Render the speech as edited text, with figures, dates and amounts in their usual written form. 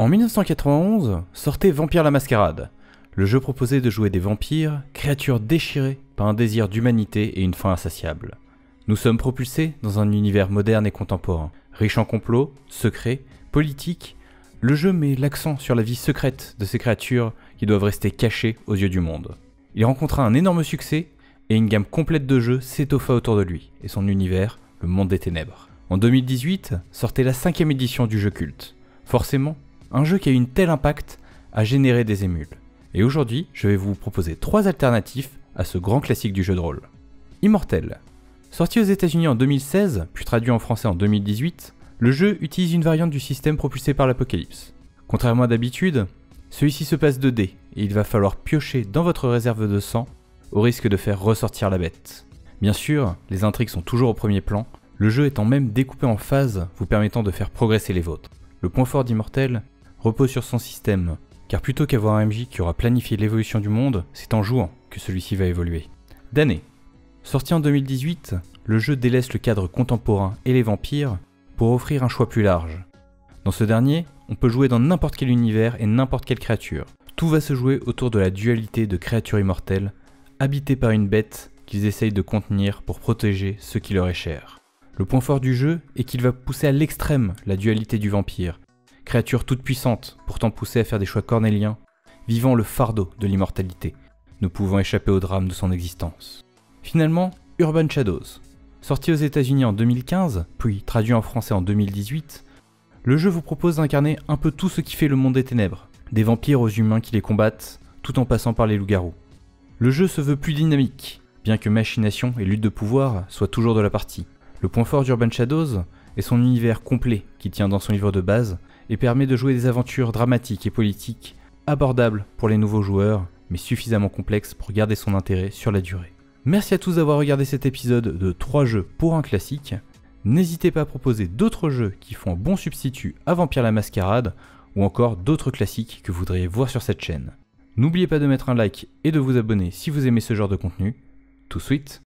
En 1991, sortait Vampire la Mascarade. Le jeu proposait de jouer des vampires, créatures déchirées par un désir d'humanité et une faim insatiable. Nous sommes propulsés dans un univers moderne et contemporain. Riche en complots, secrets, politiques, le jeu met l'accent sur la vie secrète de ces créatures qui doivent rester cachées aux yeux du monde. Il rencontra un énorme succès et une gamme complète de jeux s'étoffa autour de lui et son univers, le monde des ténèbres. En 2018, sortait la 5e édition du jeu culte. Forcément, un jeu qui a eu un tel impact a généré des émules. Et aujourd'hui, je vais vous proposer 3 alternatives à ce grand classique du jeu de rôle. Immortel. Sorti aux États-Unis en 2016, puis traduit en français en 2018, le jeu utilise une variante du système propulsé par l'Apocalypse. Contrairement à d'habitude, celui-ci se passe 2 dés et il va falloir piocher dans votre réserve de sang au risque de faire ressortir la bête. Bien sûr, les intrigues sont toujours au premier plan, le jeu étant même découpé en phases vous permettant de faire progresser les vôtres. Le point fort d'Immortel repose sur son système, car plutôt qu'avoir un MJ qui aura planifié l'évolution du monde, c'est en jouant que celui-ci va évoluer. Damné. Sorti en 2018, le jeu délaisse le cadre contemporain et les vampires pour offrir un choix plus large. Dans ce dernier, on peut jouer dans n'importe quel univers et n'importe quelle créature. Tout va se jouer autour de la dualité de créatures immortelles, habitées par une bête qu'ils essayent de contenir pour protéger ce qui leur est cher. Le point fort du jeu est qu'il va pousser à l'extrême la dualité du vampire, créature toute puissante, pourtant poussée à faire des choix cornéliens, vivant le fardeau de l'immortalité, ne pouvant échapper au drame de son existence. Finalement, Urban Shadows. Sorti aux États-Unis en 2015, puis traduit en français en 2018, le jeu vous propose d'incarner un peu tout ce qui fait le monde des ténèbres, des vampires aux humains qui les combattent, tout en passant par les loups-garous. Le jeu se veut plus dynamique, bien que machination et lutte de pouvoir soient toujours de la partie. Le point fort d'Urban Shadows est son univers complet qui tient dans son livre de base et permet de jouer des aventures dramatiques et politiques abordables pour les nouveaux joueurs, mais suffisamment complexes pour garder son intérêt sur la durée. Merci à tous d'avoir regardé cet épisode de 3 jeux pour un classique. N'hésitez pas à proposer d'autres jeux qui font un bon substitut à Vampire la Mascarade ou encore d'autres classiques que vous voudriez voir sur cette chaîne. N'oubliez pas de mettre un like et de vous abonner si vous aimez ce genre de contenu. Tout de suite.